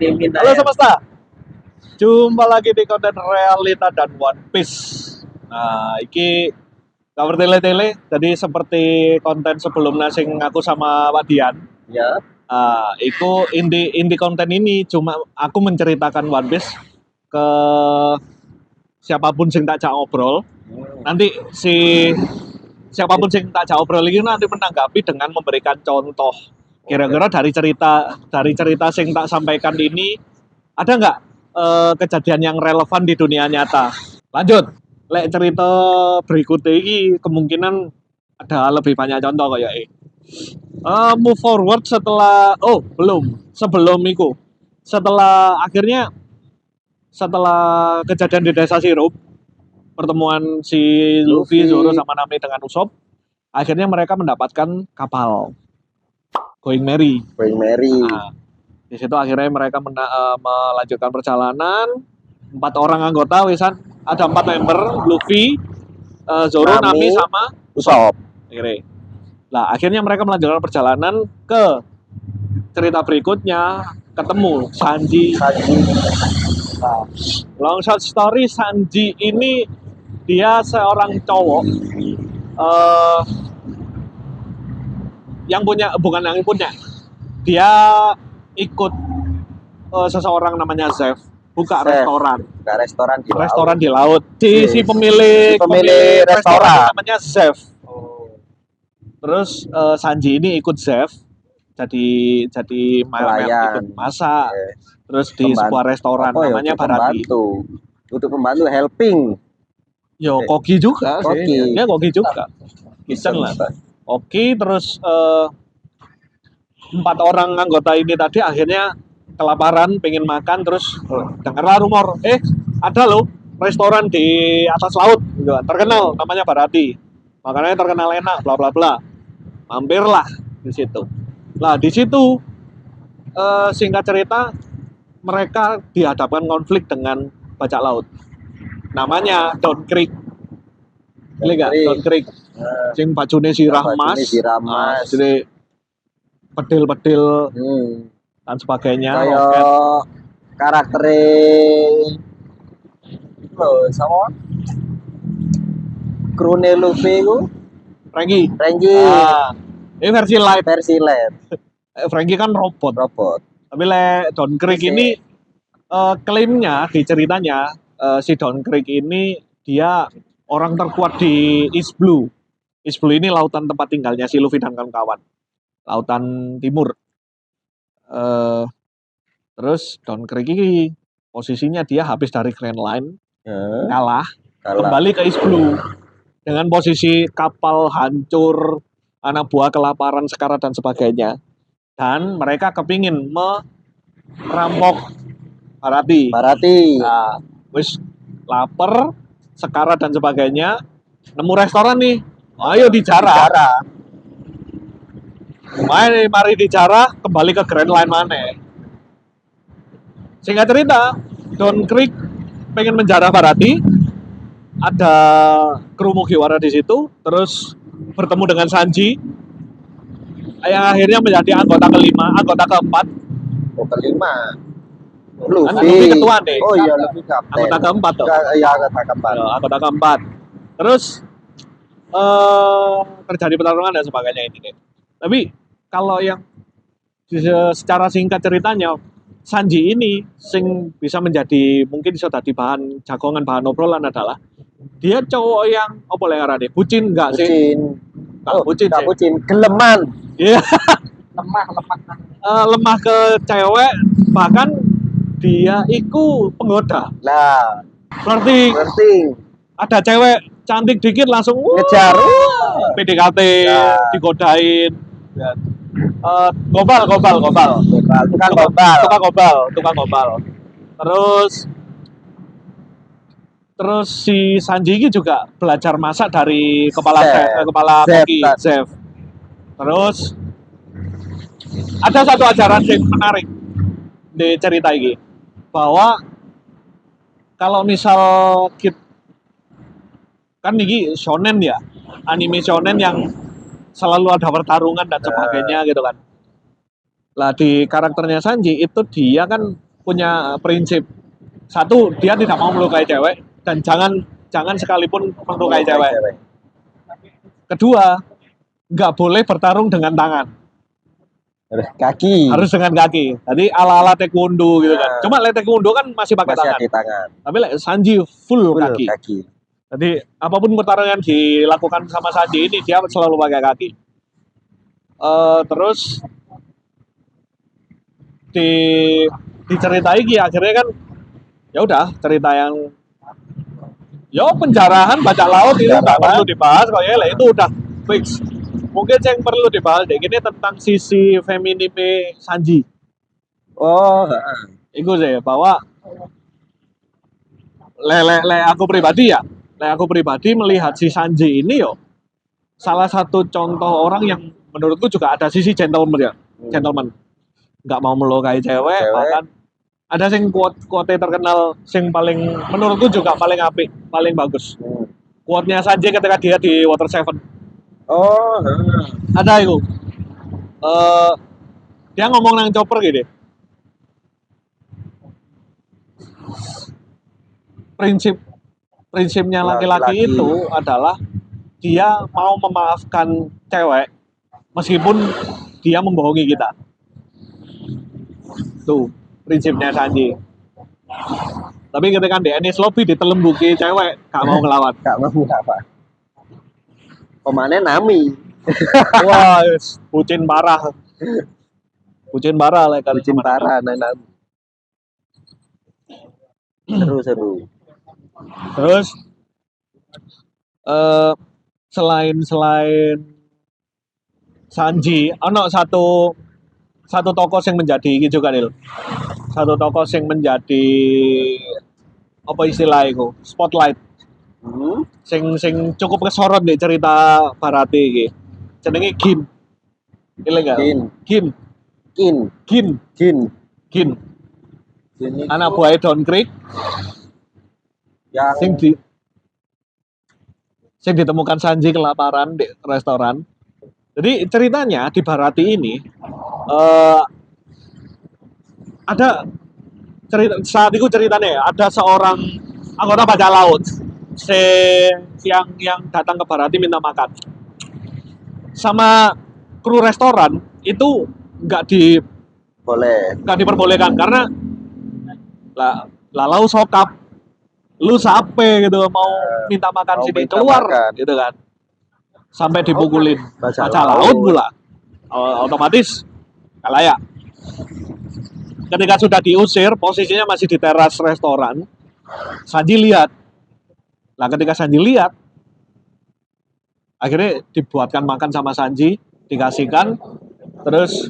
Halo semesta, jumpa lagi di konten realita dan One Piece. Nah, iki kabar tele-tele. Jadi seperti konten sebelumnya sing aku sama Pak Dian. Ya. Iku inti konten ini cuma aku menceritakan One Piece ke siapapun sing tak jak ngobrol. Nanti siapapun sing tak jak ngobrol ini nanti menanggapi dengan memberikan contoh. Kira-kira dari cerita sing tak sampaikan ini ada nggak kejadian yang relevan di dunia nyata? Lanjut, lek cerita berikutnya ini kemungkinan ada lebih banyak contoh kayak move forward setelah sebelum itu setelah kejadian di desa Sirup, pertemuan si Luffy, Zoro sama Nami dengan Usopp, akhirnya mereka mendapatkan kapal Going Merry. Nah, di situ akhirnya mereka melanjutkan perjalanan. 4 orang anggota wisan, ada 4 member, Luffy, Zoro, Nami sama Usopp. Akhirnya mereka melanjutkan perjalanan ke cerita berikutnya, ketemu Sanji. Nah, long short story, Sanji ini dia seorang cowok yang punya, bukan yang punya, dia ikut seseorang namanya Zeff buka restoran di laut. Si pemilik restoran namanya Zeff. Terus Sanji ini ikut Zeff jadi ikut masak. Terus di sebuah restoran namanya Barati. Untuk pembantu helping. Koki juga sih. Dia koki juga. Kitchen lah. Oke, terus 4 orang anggota ini tadi akhirnya kelaparan, pengen makan, terus dengarlah rumor, ada loh restoran di atas laut, gitu, terkenal, namanya Barati, makanannya terkenal enak, bla bla bla. Mampirlah di situ. Lah di situ singkat cerita mereka dihadapkan konflik dengan bajak laut, namanya Don Krieg. Don Krieg. Sing bajune sirah mas. Jadi pedil-pedil dan sebagainya. Kayak karakternya sama krune Luffy ku Franky. Ini versi light. Franky kan robot. Tapi Don Krieg ini klaimnya di ceritanya si Don Krieg ini dia orang terkuat di East Blue. East Blue ini lautan tempat tinggalnya si Luffy dan kawan-kawan. Lautan Timur. Terus Don Krieg ini posisinya dia habis dari Grand Line, kalah, kembali ke East Blue dengan posisi kapal hancur, anak buah kelaparan, sekarat dan sebagainya. Dan mereka kepingin merampok Barati. Nah, wis lapar, sekarat dan sebagainya, nemu restoran nih, ayo dijarah. Mari dijarah, kembali ke Grand Line mana? Singkat cerita, Don Krieg pengen menjarah Barati, ada kru Mugiwara di situ, terus bertemu dengan Sanji, yang akhirnya menjadi anggota keempat. Luffy ketua nih. Luffy kapten. Anggota keempat tuh. Anggota keempat. Terus terjadi pertarungan dan sebagainya ini nih. Tapi kalau yang secara singkat ceritanya, Sanji ini sing bisa menjadi mungkin bisa jadi bahan jagongan, bahan obrolan adalah dia cowok yang bucin enggak sih? Bucin, geleman. Iya. Lemah ke cewek, bahkan dia itu penggoda. Nah, flirting. Ada cewek cantik dikit langsung ngejar. PDKT, digodain. Gobal. Tukang gobal. Terus si Sanji juga belajar masak dari kepala koki Zeff. Terus ada satu ajaran yang menarik di cerita ini, bahwa kalau misal kan ini shonen ya, anime shonen yang selalu ada pertarungan dan sebagainya gitu kan. Lah di karakternya Sanji itu dia kan punya prinsip. Satu, dia tidak mau melukai cewek dan jangan sekalipun melukai cewek. Kedua, nggak boleh bertarung dengan tangan. Kaki. Harus dengan kaki. Jadi ala-ala taekwondo gitu kan. Cuma taekwondo kan masih pakai tangan. Tapi Sanji full kaki. Jadi apapun pertarungan dilakukan sama Sanji ini dia selalu pakai kaki. Terus diceritai akhirnya kan ya udah cerita yang penjarahan bajak laut itu nggak perlu dibahas kayaknya itu udah fix. Mungkin yang perlu dibahas deh gini tentang sisi feminine Sanji. Itu sih bahwa aku pribadi melihat si Sanji ini salah satu contoh orang yang menurutku juga ada sisi gentleman gentleman. Nggak mau melukai cewek. Bahkan ada yang quote terkenal yang paling menurutku juga paling apik, paling bagus. Quote-nya Sanji ketika dia di Water Seven. Ada itu. Dia ngomong nang chopper gitu. Prinsipnya laki-laki itu adalah dia mau memaafkan cewek meskipun dia membohongi kita. Tuh prinsipnya Sanji. Tapi ketika di Enies Lobby ditelembuki cewek gak mau ngelawan. Pemainnya Nami. Wah, bucin parah. Bucin parah lah kan. Bucin parah Nami. Seru. Terus selain Sanji, satu tokoh yang menjadi ini juga nih. Satu tokoh yang menjadi apa istilah itu? Spotlight. Sing cukup kesorot nih cerita Barati iki. Jenenge Gin. Ilegal. Gin. Anak buah Don Creek. Yang sing ditemukan Sanji kelaparan di restoran. Jadi ceritanya di Barati ini ada saat itu ceritanya ada seorang anggota bajak laut yang datang ke Barati minta makan sama kru restoran itu nggak diperbolehkan karena lalau sokap lu sape gitu mau minta makan sini keluar gitu kan sampai dipukulin bajak laut pula otomatis nggak layak. Ketika sudah diusir posisinya masih di teras restoran. Sanji lihat. Nah ketika Sanji lihat akhirnya dibuatkan makan sama Sanji, dikasihkan, terus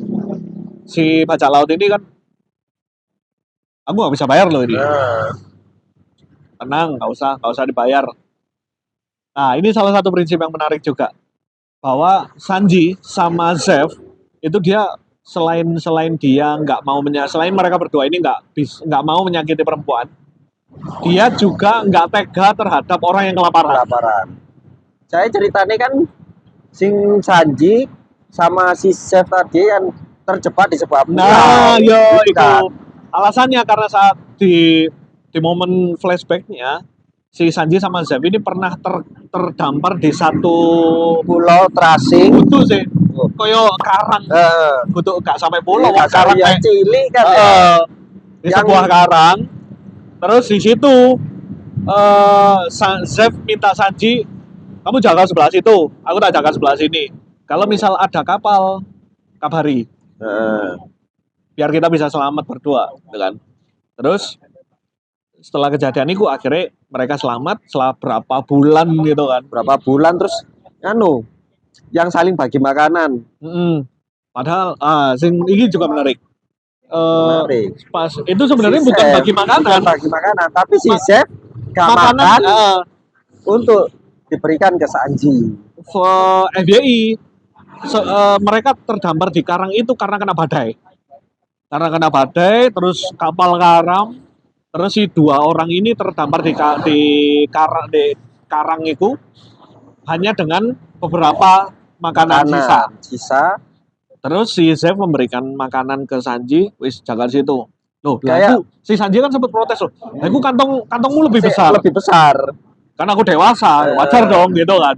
si bajak laut ini kan aku nggak bisa bayar loh ini. Tenang, nggak usah dibayar. Nah ini salah satu prinsip yang menarik juga bahwa Sanji sama Zeff itu dia selain dia nggak mau selain mereka berdua ini nggak mau menyakiti perempuan, dia juga nggak tega terhadap orang yang kelaparan. Saya ceritanya kan sing Sanji sama si Zeff tadi yang terjebak di sebuah pulau. Nah, itu alasannya karena saat di momen flashbacknya si Sanji sama Zeff ini pernah terdampar di satu pulau terasing. Itu sih, koyo karang. Kudu gak sampai pulau, karang yang cilik kan. Di sebuah karang. Terus di situ Zeff minta Sanji, kamu jaga sebelah situ, aku tak jaga sebelah sini. Kalau misal ada kapal, kabari. Biar kita bisa selamat berdua, gitu kan. Terus setelah kejadian itu akhirnya mereka selamat setelah berapa bulan gitu kan. Berapa bulan terus yang saling bagi makanan. Padahal ini juga menarik. Pas itu sebenarnya bukan bagi makanan, tapi si Zeff makan untuk diberikan ke Sanji. FBI mereka terdampar di karang itu karena kena badai. Terus kapal karam. Terus si dua orang ini terdampar di karang itu hanya dengan beberapa makanan sisa. Terus si Zeff memberikan makanan ke Sanji, wis jaga situ. Loh, Kayak- aku si Sanji kan sempat protes loh. Aku kantongmu lebih besar. Lebih besar. Karena aku dewasa, wajar dong gitu kan.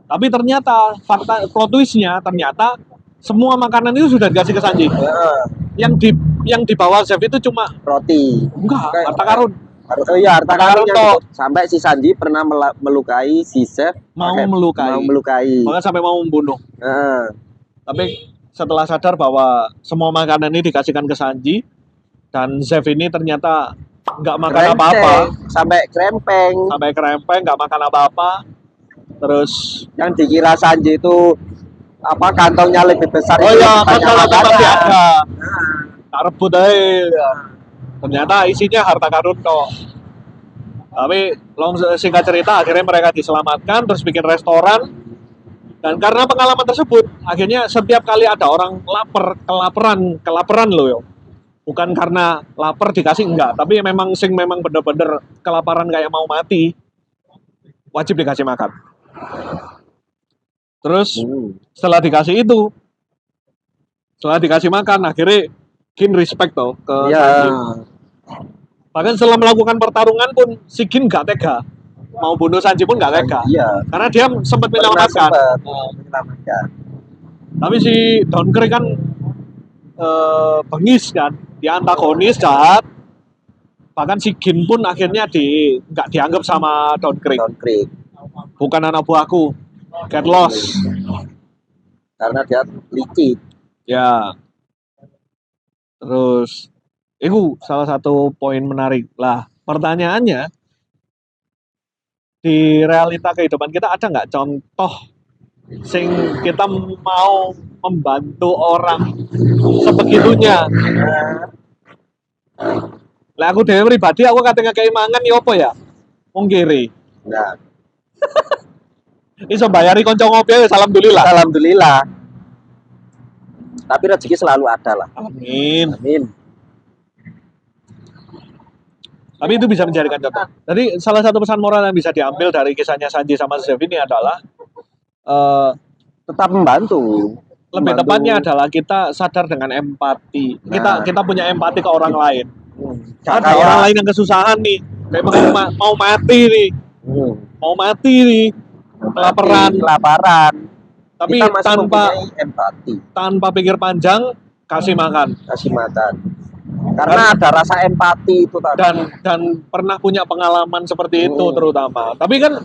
Tapi ternyata plot twist-nya ternyata semua makanan itu sudah dikasih ke Sanji. Yang dibawa Chef itu cuma Roti. enggak, Kayak- harta karun. Oh iya, harta karun yang toh. sampai si Sanji pernah melukai si Chef. Mau melukai. Bahkan sampai mau membunuh. Heeh. Tapi setelah sadar bahwa semua makanan ini dikasihkan ke Sanji dan Chef ini ternyata nggak makan apa-apa, sampai krempeng, nggak makan apa-apa. Terus yang dikira Sanji itu apa kantongnya lebih besar. Oh iya, kan kalau pasti ada. Tak rebut aja. Ternyata isinya harta karun kok. Tapi singkat cerita akhirnya mereka diselamatkan terus bikin restoran. Dan karena pengalaman tersebut, akhirnya setiap kali ada orang kelaparan loh yo. Bukan karena lapar dikasih enggak, tapi memang bener-bener kelaparan kayak mau mati, wajib dikasih makan. Terus setelah dikasih makan, akhirnya Gin respect toh ke Sanji. Bahkan setelah melakukan pertarungan pun si Gin gak tega. Mau bunuh Sanji pun gak tega. Iya. Karena dia sempat menyelamatkan. Tapi si Downcreek kan bengis kan, dia antagonis jahat. Bahkan si Gin pun akhirnya nggak dianggap sama Downcreek. Bukan anak buahku, get lost. Karena dia licik. Ya. Terus, itu salah satu poin menarik lah. Pertanyaannya, di realita kehidupan kita ada nggak contoh sing kita mau membantu orang sebegitunya? Lah aku dewe pribadi aku katanya keimangan ya apa ya? Wong kiri. Nah. Iso bayari konco ngopi ya alhamdulillah. Alhamdulillah. Tapi rezeki selalu ada lah. Amin. Amin. Tapi itu bisa menjadikan contoh. Jadi salah satu pesan moral yang bisa diambil dari kisahnya Sanji sama Chef ini adalah tetap membantu. Lebih tepatnya adalah kita sadar dengan empati. Kita punya empati ke orang lain. Ada orang lain yang kesusahan nih, kayak mau mati nih, kelaparan. Tapi tanpa pikir panjang, kasih makan. Karena ada rasa empati itu tadi. Dan pernah punya pengalaman seperti itu terutama. Tapi kan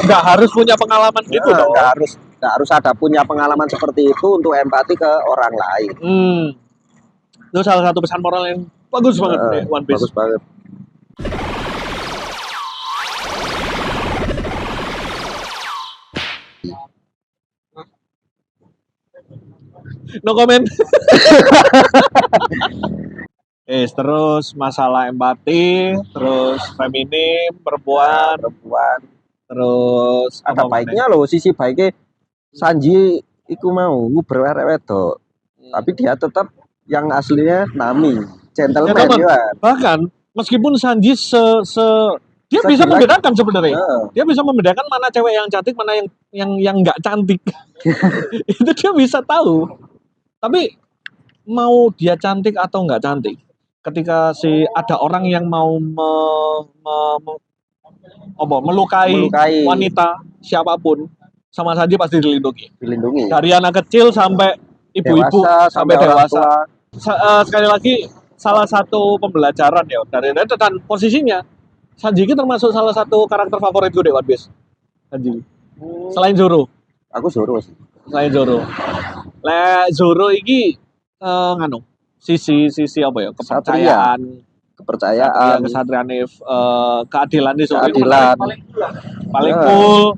nggak harus punya pengalaman gitu dong. Nggak harus ada punya pengalaman seperti itu untuk empati ke orang lain. Itu salah satu pesan moral yang bagus banget nih One Piece. Bagus banget. No comment. Terus masalah empati, terus feminim, perempuan, terus ada baiknya loh, sisi baiknya Sanji iku mau berwerek-wedok. Tapi dia tetap yang aslinya Nami, gentleman ya. Bahkan meskipun Sanji dia bisa membedakan sebenarnya. Dia bisa membedakan mana cewek yang cantik, mana yang nggak cantik. Itu dia bisa tahu. Tapi mau dia cantik atau nggak cantik, ketika ada orang yang mau melukai wanita siapapun, sama saja pasti dilindungi. Dari anak kecil sampai ibu-ibu sampai dewasa. Sekali lagi salah satu pembelajaran ya dari dan posisinya Sanji itu termasuk salah satu karakter favoritku di One Piece. Sanji. Selain Zoro. Aku Zoro sih. Selain Zoro. Zoro iki sisi apa ya? Kepercayaan, kesatrian, keadilan itu paling cool.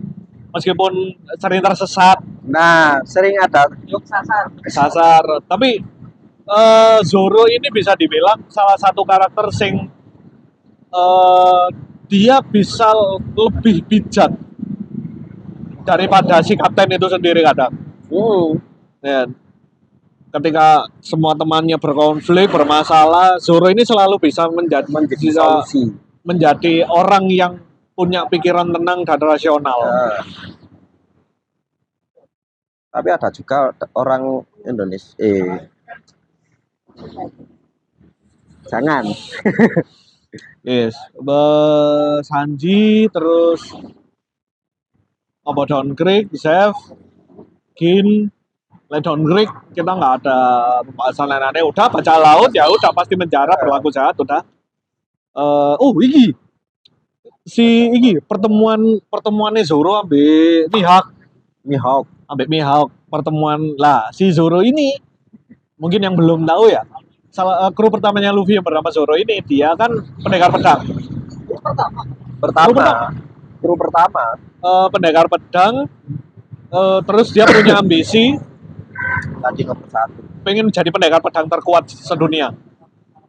Meskipun sering tersesat. Nah, sering ada kesasar. Tapi Zoro ini bisa dibilang salah satu karakter sing dia bisa lebih bijak daripada si kapten itu sendiri kadang. Ya. Ketika semua temannya berkonflik, bermasalah, Zoro ini selalu bisa menjadi orang yang punya pikiran tenang dan rasional. Tapi ada juga orang Indonesia Jangan. Yes, Sanji terus apa downgrade, Chef, Gin, downgrade kita nggak ada pembahasan lain-lain. Udah baca laut ya udah pasti menjara berlaku jahat udah. Iki pertemuannya Zoro ambek Mihawk pertemuan lah si Zoro ini mungkin yang belum tahu ya kru pertamanya Luffy yang bernama Zoro ini dia kan pendekar pedang kru pertama pendekar pedang terus dia punya ambisi tadi nomor 1 pengen jadi pendekar pedang terkuat sedunia.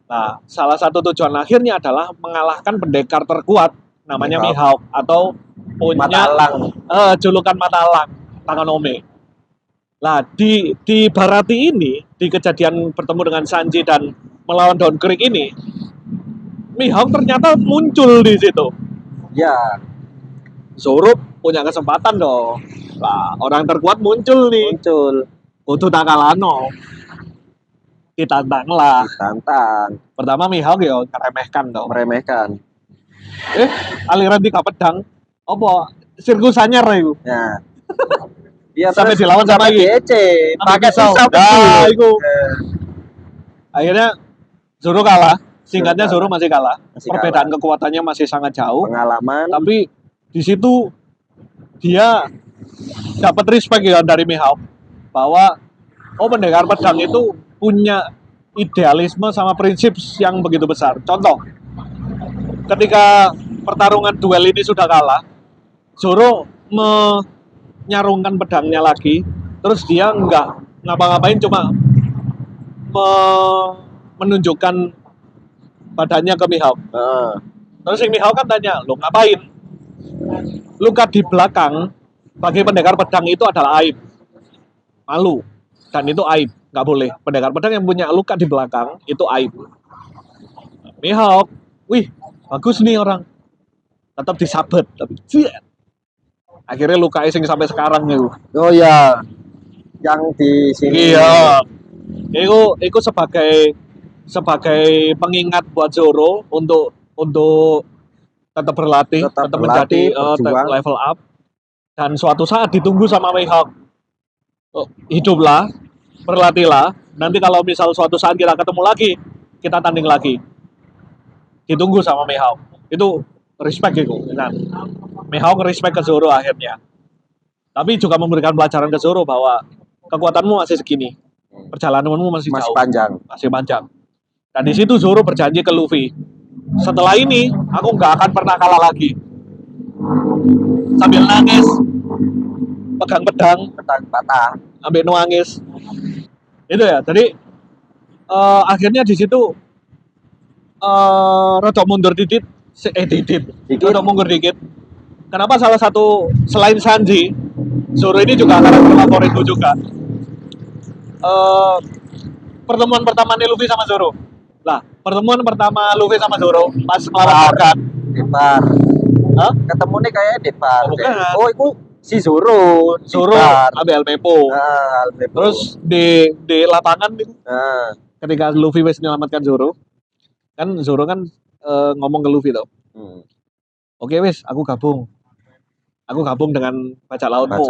Nah, salah satu tujuan akhirnya adalah mengalahkan pendekar terkuat namanya Mihawk atau punya julukan Matalang Takanome. Nah, di Barati ini, di kejadian bertemu dengan Sanji dan melawan Downgrade ini, Mihawk ternyata muncul di situ. Ya, Zoro punya kesempatan dong. Nah, orang terkuat muncul nih. Kudu takalano. Ditantang. Pertama Mihawk ya meremehkan. Aliran 3 pedang. Apa? Sirkus anyar itu. Ya. Dia sampai dilawan sama GC. Pakai pisau. Nah, itu. Akhirnya Zoro kalah. Singkatnya Zoro masih kalah. Perbedaan kekuatannya masih sangat jauh. Pengalaman. Tapi di situ dia dapat respect ya dari Mihawk bahwa pendekar pedang itu punya idealisme sama prinsip yang begitu besar. Contoh, ketika pertarungan duel ini sudah kalah, Zoro menyarungkan pedangnya lagi, terus dia nggak ngapa-ngapain, cuma menunjukkan badannya ke Mihawk. Terus si Mihawk kan tanya, lo ngapain? Luka di belakang bagi pendekar pedang itu adalah aib, malu, dan itu aib, nggak boleh. Pendekar pedang yang punya luka di belakang itu aib. Mihawk, wih, bagus nih orang, tetap disabet, tapi akhirnya luka sing sampai sekarang itu. Oh ya, yang di sini. Iya, itu sebagai pengingat buat Zoro untuk tetap berlatih, tetap menjadi level up, dan suatu saat ditunggu sama Mihawk. Hiduplah, berlatihlah. Nanti kalau misal suatu saat kita ketemu lagi, kita tanding lagi. Ditunggu sama Mihawk. Itu respect gitu. Nah, Mihawk respect ke Zoro akhirnya. Tapi juga memberikan pelajaran ke Zoro bahwa kekuatanmu masih segini, perjalananmu masih jauh, masih panjang. Dan di situ Zoro berjanji ke Luffy, setelah ini aku nggak akan pernah kalah lagi. Sambil nangis, pegang pedang patah, ambil nangis. Itu ya. Jadi akhirnya di situ rodok mundur dikit. Rodok mundur dikit. Kenapa salah satu selain Sanji, Zoro ini juga karakter favoritku juga. Pertemuan pertama nih Luffy sama Zoro. Lah, pertemuan pertama Luffy sama Zoro pas melawan Morgan. Depar. Ketemu nih kayak Depar. Oh, itu si Zoro ambil Almepo. Terus di lapangan gitu. Ketika Luffy wes menyelamatkan Zoro, kan Zoro kan ngomong ke Luffy tuh. Oke wes, aku gabung dengan bajak lautmu.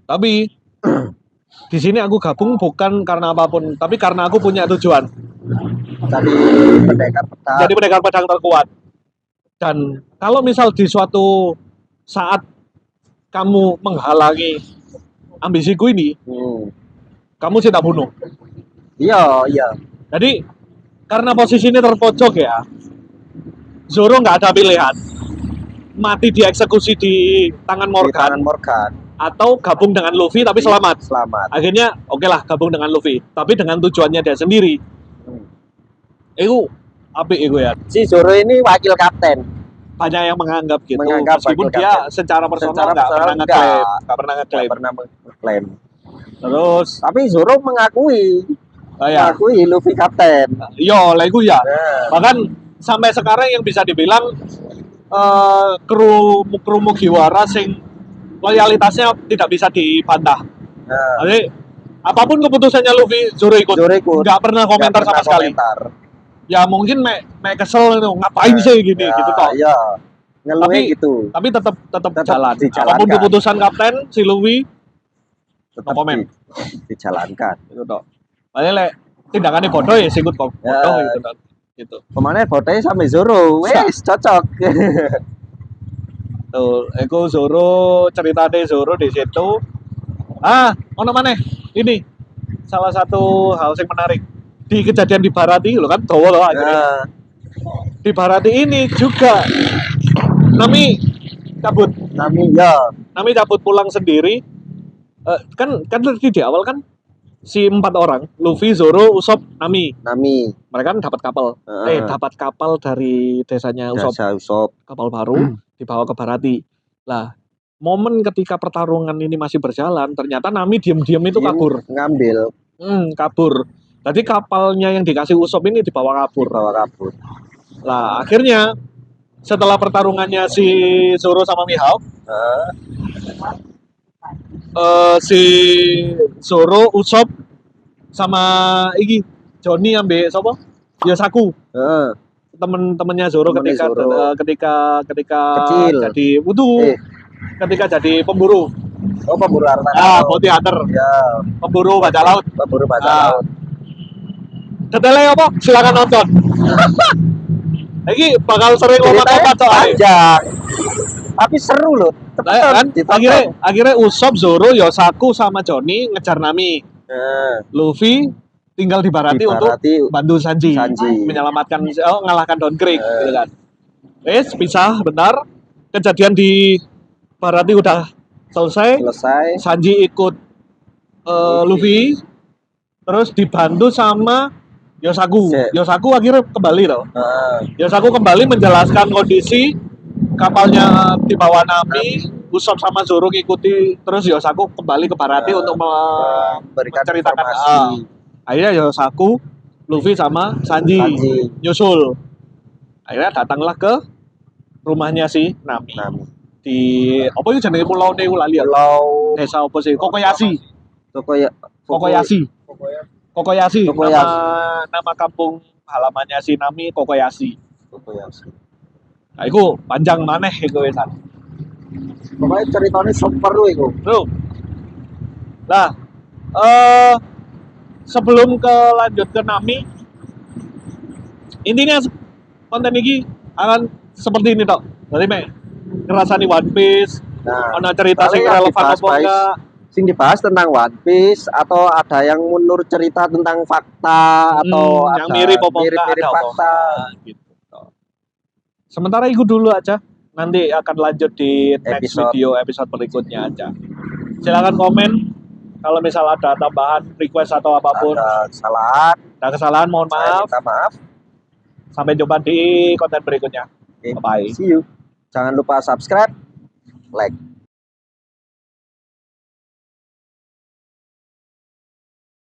Tapi di sini aku gabung bukan karena apapun, tapi karena aku punya tujuan. Jadi pendekar pedang terkuat. Dan kalau misal di suatu saat kamu menghalangi ambisiku ini, kamu tidak bunuh. Iya. Jadi karena posisinya terpojok ya, Zoro nggak ada pilihan, mati dieksekusi di tangan Morgan, atau gabung dengan Luffy tapi selamat. Akhirnya oke lah gabung dengan Luffy, tapi dengan tujuannya dia sendiri. Itu apik itu ya. Si Zoro ini wakil kapten. Banyak yang menganggap gitu. Meskipun dia secara personal nggak pernah ngeklaim. Terus tapi Zoro mengakui Luffy kapten. Iya, lego ya. Bahkan sampai sekarang yang bisa dibilang kru Mugiwara sing loyalitasnya tidak bisa dibantah. Jadi apapun keputusannya Luffy, Zoro ikut. Nggak pernah komentar sama sekali. ya mungkin mek kesel itu ngapain sih gini Ya, gitu toh. iya. Ngeluhnya gitu. Tapi tetap Tetap jalan. dijalankan. Apapun keputusan kapten si Luwi Tetap komen. dijalankan. Gitu toh. Paling lek tindakannya bodoh ya sikut kok bodoh gitu toh. Gitu. Kemana fotonya sampai Zoro, wes cocok. Tuh, aku Zoro cerita deh Zoro di situ. Ono mana? Ini salah satu hal yang menarik di kejadian di Barati lo kan tahu loh akhirnya. Di Barati ini juga Nami cabut. Nami cabut pulang sendiri. Kan di awal kan si 4 orang, Luffy, Zoro, Usopp, Nami. Mereka kan dapat kapal. Dapat kapal dari desanya Usopp. Kapal baru dibawa ke Barati. Lah, momen ketika pertarungan ini masih berjalan, ternyata Nami diam-diam itu kabur. Ngambil. Kabur. Jadi kapalnya yang dikasih Usopp ini dibawa kabur. Lah, akhirnya setelah pertarungannya si Zoro sama Mihawk, si Zoro, Usopp sama iki Johnny ambek sapa? Yosaku. Temen-temennya Zoro ketika Kecil. jadi ketika jadi pemburu. Pemburu harta. Bounty hunter. Ya. Pemburu bajak laut. Laut. Detailnya apa? Silakan nonton. Ini bakal sering lompat-lompat panjang. Tapi seru loh. Kan? Akhirnya Usopp, Zoro, Yosaku sama Johnny ngejar Nami. Luffy tinggal di Barati untuk bantu Sanji. Menyelamatkan ngalahkan Don Krieg gitu kan. Pisah bentar. Kejadian di Barati udah selesai. Sanji ikut Luffy terus dibantu sama Yosaku. Yosaku akhirnya kembali loh. Yosaku kembali menjelaskan kondisi kapalnya di bawah Nami. Usopp sama Zoro ngikuti, terus Yosaku kembali ke Barati untuk menceritakan. Akhirnya Yosaku, Luffy sama Sanji nyusul. Akhirnya datanglah ke rumahnya si Nami. Di apa itu jenenge pulau ne lali ya? Pulau desa apa sih? Kokoyashi. Nama kampung halamannya si Nami Kokoyashi. Nah, itu panjang maneh itu wesan. Pokoknya ceritanya super itu. Bro. Lah, sebelum lanjut ke Nami, intinya konten ini akan seperti ini toh. Jadi ngerasani One Piece, ada cerita sing relevan apa enggak? Sing dibahas tentang One Piece atau ada yang mundur cerita tentang fakta atau yang mirip fakta gitu. Sementara itu dulu aja. Nanti akan lanjut di next episode berikutnya aja. Silakan komen kalau misal ada tambahan request atau apapun. Ada kesalahan mohon maaf. Sampai jumpa di konten berikutnya. Bye. See you. Jangan lupa subscribe, like.